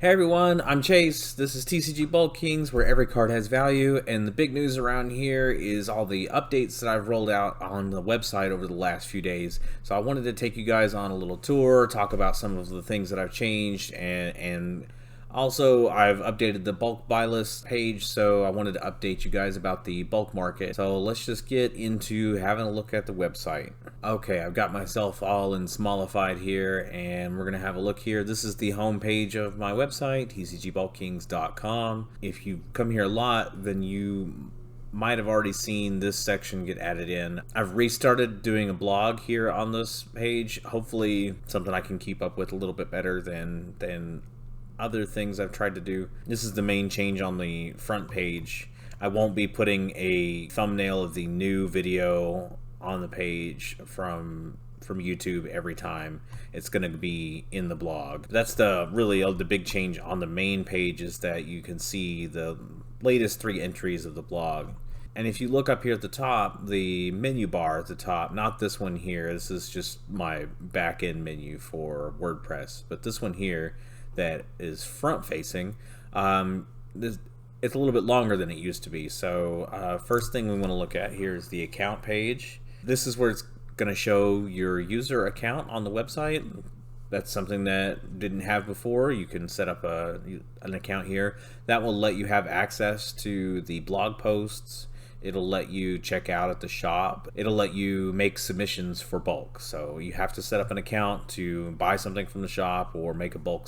Hey everyone, I'm Chase. This is TCG Bulk Kings, where every card has value, and the big news around here is all the updates that I've rolled out on the website over the last few days. So I wanted to take you guys on a little tour, talk about some of the things that I've changed, and also I've updated the bulk buy list page, so I wanted to update you guys about the bulk market. So let's just get into having a look at the website. Okay, I've got myself all in smallified here, and we're gonna have a look here. This is the home page of my website, tcgbulkkings.com. If you come here a lot, then you might have already seen this section get added in. I've restarted doing a blog here on this page, hopefully something I can keep up with a little bit better than other things I've tried to do. This is the main change on the front page. I won't be putting a thumbnail of the new video on the page from YouTube every time. It's going to be in the blog. That's the big change on the main page, is that you can see the latest 3 entries of the blog. And if you look up here at the top, the menu bar at the top, not this one here, this is just my back-end menu for WordPress, but this one here that is front facing, it's a little bit longer than it used to be. So first thing we want to look at here is the account page. This is where it's going to show your user account on the website. That's something that didn't have before. You can set up an account here. That will let you have access to the blog posts. It'll let you check out at the shop. It'll let you make submissions for bulk. So you have to set up an account to buy something from the shop or make a bulk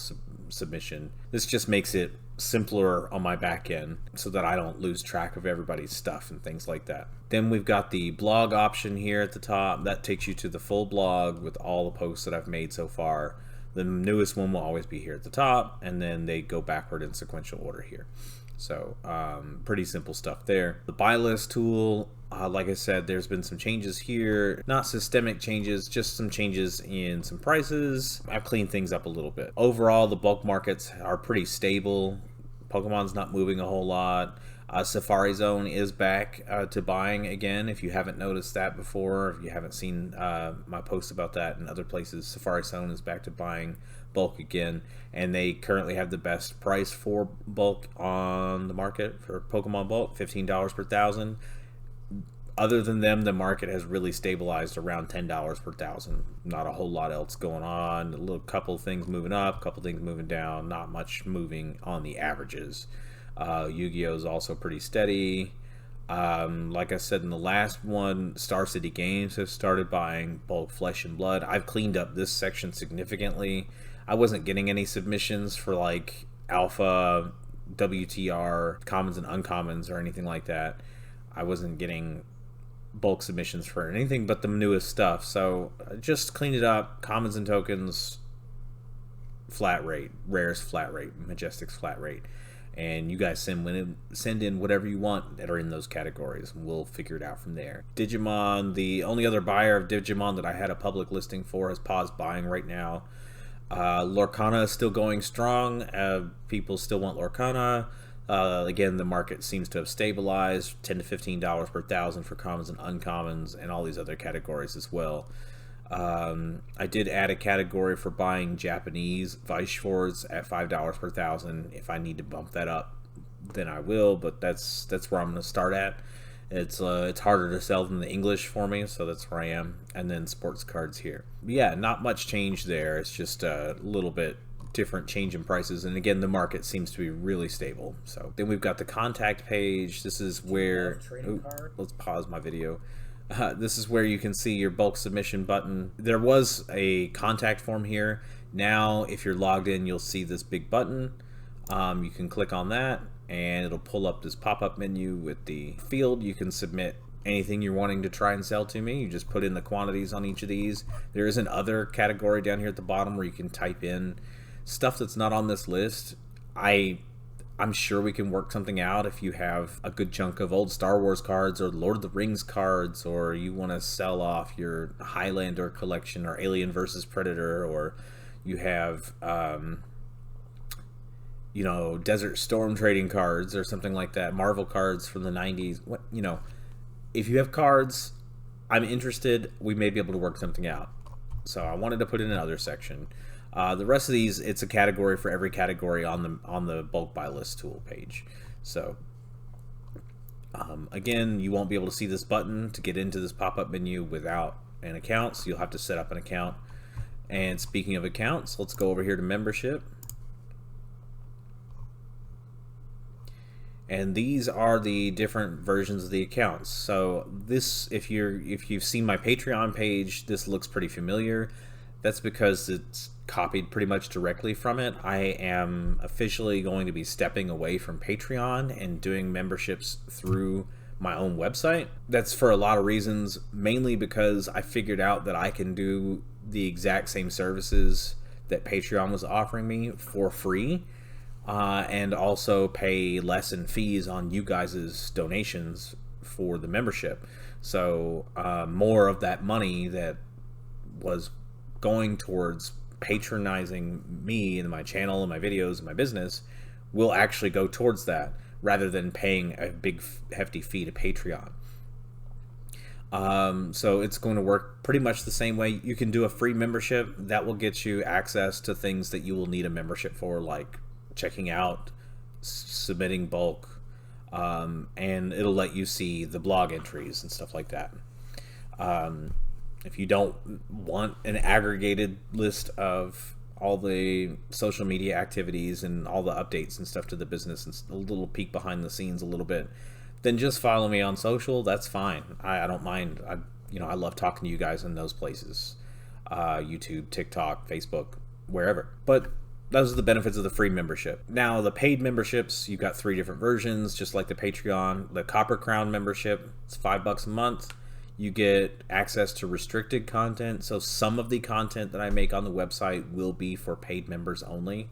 submission. This just makes it simpler on my back end so that I don't lose track of everybody's stuff and things like that. Then we've got the blog option here at the top. That takes you to the full blog with all the posts that I've made so far. The newest one will always be here at the top, and then they go backward in sequential order here. So pretty simple stuff there. The buy list tool, like I said, there's been some changes here. Not systemic changes, just some changes in some prices. I've cleaned things up a little bit. Overall, the bulk markets are pretty stable. Pokemon's not moving a whole lot. Safari Zone is back to buying again. If you haven't noticed that before, if you haven't seen my posts about that in other places, Safari Zone is back to buying bulk again, and they currently have the best price for bulk on the market for Pokemon bulk, $15 per thousand. Other than them, the market has really stabilized around $10 per thousand. Not a whole lot else going on. A little couple things moving up, couple things moving down. Not much moving on the averages. Yu-Gi-Oh is also pretty steady. Like I said in the last one, Star City Games has started buying bulk Flesh and Blood. I've cleaned up this section significantly. I wasn't getting any submissions for like Alpha, WTR, commons and uncommons or anything like that. I wasn't getting bulk submissions for anything but the newest stuff. So I just cleaned it up. Commons and tokens, flat rate. Rares, flat rate. Majestics, flat rate. And you guys send in whatever you want that are in those categories, and we'll figure it out from there. Digimon, the only other buyer of Digimon that I had a public listing for, has paused buying right now. Lorcana is still going strong. People still want Lorcana. Again, the market seems to have stabilized. $10 to $15 per thousand for commons and uncommons, and all these other categories as well. I did add a category for buying Japanese Vice Swords at $5 per thousand. If I need to bump that up, then I will, but that's where I'm going to start at. It's harder to sell than the English for me, so that's where I am. And then sports cards here. But yeah, not much change there. It's just a little bit different change in prices, and again, the market seems to be really stable. So then we've got the contact page. This is where let's pause my video. This is where you can see your bulk submission button. There was a contact form here. Now if you're logged in, you'll see this big button. You can click on that and it'll pull up this pop-up menu with the field. You can submit anything you're wanting to try and sell to me. You just put in the quantities on each of these. There is another category down here at the bottom where you can type in stuff that's not on this list. I'm sure we can work something out if you have a good chunk of old Star Wars cards or Lord of the Rings cards, or you want to sell off your Highlander collection or Alien versus Predator, or you have Desert Storm trading cards or something like that, Marvel cards from the 90s. If you have cards, I'm interested. We may be able to work something out. So I wanted to put in another section. The rest of these, it's a category for every category on the bulk buy list tool page. So again, you won't be able to see this button to get into this pop-up menu without an account, so you'll have to set up an account. And speaking of accounts, let's go over here to membership. And these are the different versions of the accounts. So this, if you've seen my Patreon page, this looks pretty familiar. That's because it's copied pretty much directly from it. I am officially going to be stepping away from Patreon and doing memberships through my own website. That's for a lot of reasons, mainly because I figured out that I can do the exact same services that Patreon was offering me for free, and also pay less in fees on you guys' donations for the membership. So more of that money that was going towards patronizing me and my channel and my videos and my business will actually go towards that, rather than paying a big hefty fee to Patreon. So it's going to work pretty much the same way. You can do a free membership that will get you access to things that you will need a membership for, like checking out, submitting bulk, and it'll let you see the blog entries and stuff like that. If you don't want an aggregated list of all the social media activities and all the updates and stuff to the business, and a little peek behind the scenes a little bit, then just follow me on social. That's fine. I don't mind. I love talking to you guys in those places, YouTube, TikTok, Facebook, wherever. But those are the benefits of the free membership. Now, the paid memberships, you've got 3 different versions, just like the Patreon. The Copper Crown membership, it's $5 a month. You get access to restricted content. So some of the content that I make on the website will be for paid members only,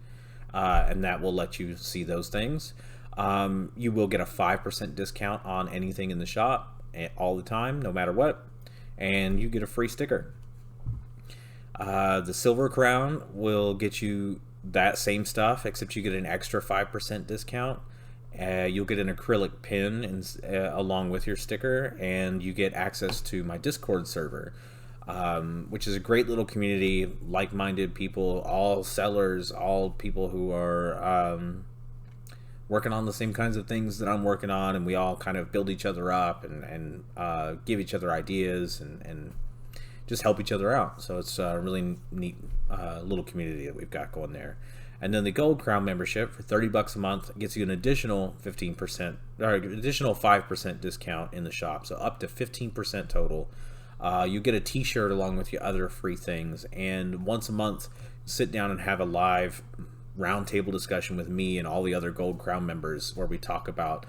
and that will let you see those things. You will get a 5% discount on anything in the shop all the time, no matter what, and you get a free sticker. The Silver Crown will get you that same stuff, except you get an extra 5% discount. You'll get an acrylic pin along with your sticker, and you get access to my Discord server, which is a great little community, like-minded people, all sellers, all people who are working on the same kinds of things that I'm working on, and we all kind of build each other up and give each other ideas and just help each other out. So it's a really neat little community that we've got going there. And then the Gold Crown membership for $30 a month gets you an additional 15% or additional 5% discount in the shop, so up to 15% total. You get a T-shirt along with your other free things, and once a month, sit down and have a live roundtable discussion with me and all the other Gold Crown members, where we talk about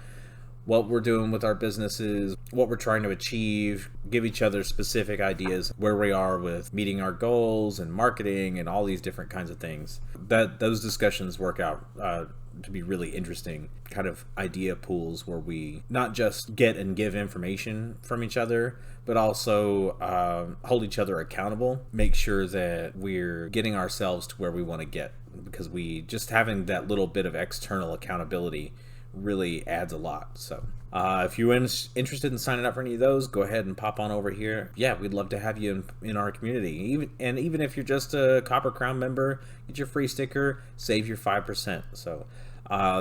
what we're doing with our businesses, what we're trying to achieve, give each other specific ideas where we are with meeting our goals and marketing and all these different kinds of things. Those discussions work out to be really interesting kind of idea pools, where we not just get and give information from each other, but also hold each other accountable, make sure that we're getting ourselves to where we want to get, because we just having that little bit of external accountability really adds a lot. So if you're interested in signing up for any of those, go ahead and pop on over here. Yeah, we'd love to have you in our community. Even if you're just a Copper Crown member, get your free sticker, save your 5%. So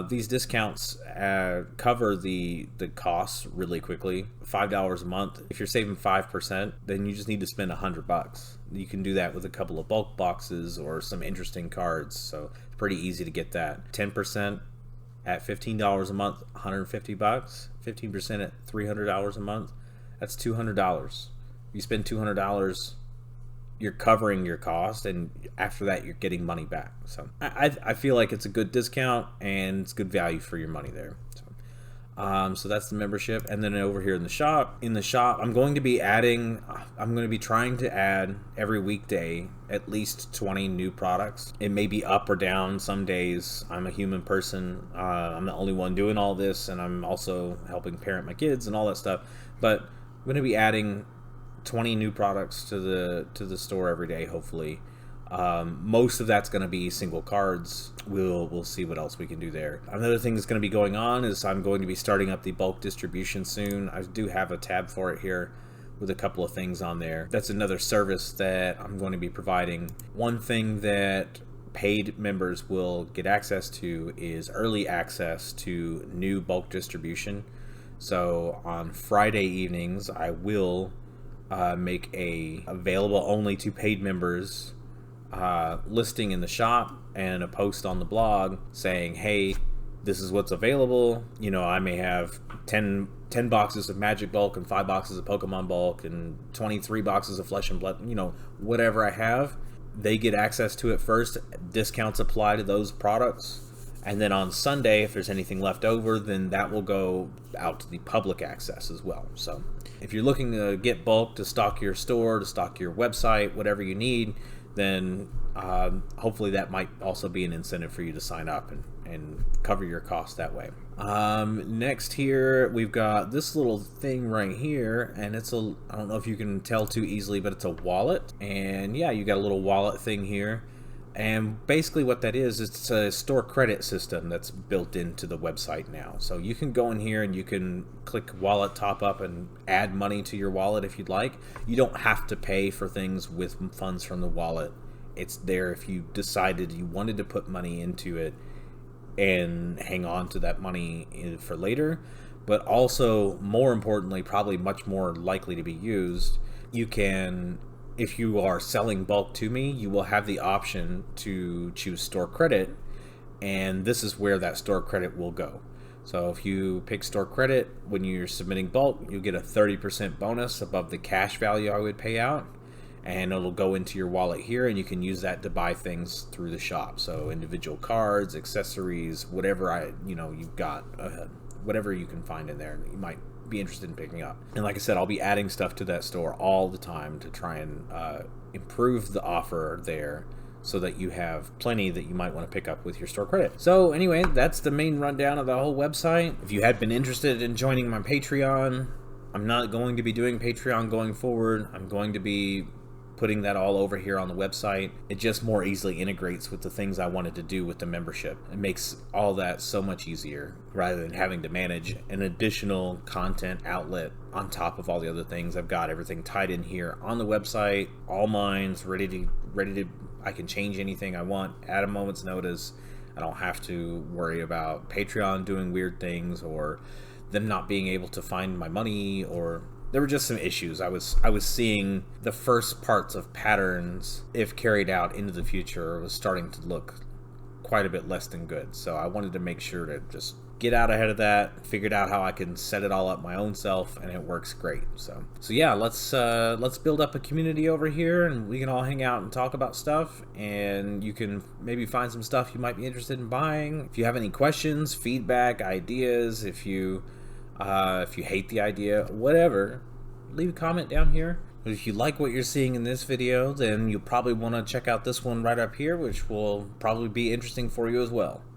these discounts cover the costs really quickly. $5 a month. If you're saving 5%, then you just need to spend $100. You can do that with a couple of bulk boxes or some interesting cards. So it's pretty easy to get that. 10% at $15 a month, $150. 15% at $300 a month, that's $200. You spend $200, you're covering your cost, and after that, you're getting money back. So I feel like it's a good discount and it's good value for your money there. So that's the membership. And then over here in the shop, I'm going to be trying to add every weekday at least 20 new products. It may be up or down some days. I'm a human person. I'm the only one doing all this, and I'm also helping parent my kids and all that stuff. But I'm going to be adding 20 new products to the store every day, hopefully. Most of that's going to be single cards. We'll see what else we can do there. Another thing that's going to be going on is I'm going to be starting up the bulk distribution soon. I do have a tab for it here, with a couple of things on there. That's another service that I'm going to be providing. One thing that paid members will get access to is early access to new bulk distribution. So on Friday evenings, I will make a available only to paid members listing in the shop and a post on the blog saying, hey, this is what's available. You know, I may have 10 boxes of Magic bulk and 5 boxes of Pokemon bulk and 23 boxes of Flesh and Blood, you know, whatever I have. They get access to it first. Discounts apply to those products. And then on Sunday, if there's anything left over, then that will go out to the public access as well. So if you're looking to get bulk to stock your store, to stock your website, whatever you need, then hopefully that might also be an incentive for you to sign up and cover your costs that way. Next here, we've got this little thing right here, and it's a, I don't know if you can tell too easily, but it's a wallet. And yeah, you got a little wallet thing here. And basically what that is, it's a store credit system that's built into the website now. So you can go in here and you can click wallet top up and add money to your wallet if you'd like. You don't have to pay for things with funds from the wallet. It's there if you decided you wanted to put money into it and hang on to that money for later. But also, more importantly, probably much more likely to be used, you can, if you are selling bulk to me, you will have the option to choose store credit, and this is where that store credit will go. So if you pick store credit, when you're submitting bulk, you'll get a 30% bonus above the cash value I would pay out, and it'll go into your wallet here, and you can use that to buy things through the shop. So individual cards, accessories, whatever you've got, whatever you can find in there that you might be interested in picking up. And like I said, I'll be adding stuff to that store all the time to try and improve the offer there so that you have plenty that you might want to pick up with your store credit. So anyway, that's the main rundown of the whole website. If you had been interested in joining my Patreon, I'm not going to be doing Patreon going forward. I'm going to be putting that all over here on the website. It just more easily integrates with the things I wanted to do with the membership. It makes all that so much easier rather than having to manage an additional content outlet on top of all the other things. I've got everything tied in here on the website, all mine's ready to I can change anything I want at a moment's notice. I don't have to worry about Patreon doing weird things or them not being able to find my money, or there were just some issues. I was seeing the first parts of patterns, if carried out into the future, was starting to look quite a bit less than good. So I wanted to make sure to just get out ahead of that, figured out how I can set it all up my own self, and it works great. So yeah, let's build up a community over here, and we can all hang out and talk about stuff, and you can maybe find some stuff you might be interested in buying. If you have any questions, feedback, ideas, if you hate the idea, whatever, leave a comment down here. If you like what you're seeing in this video, then you'll probably want to check out this one right up here, which will probably be interesting for you as well.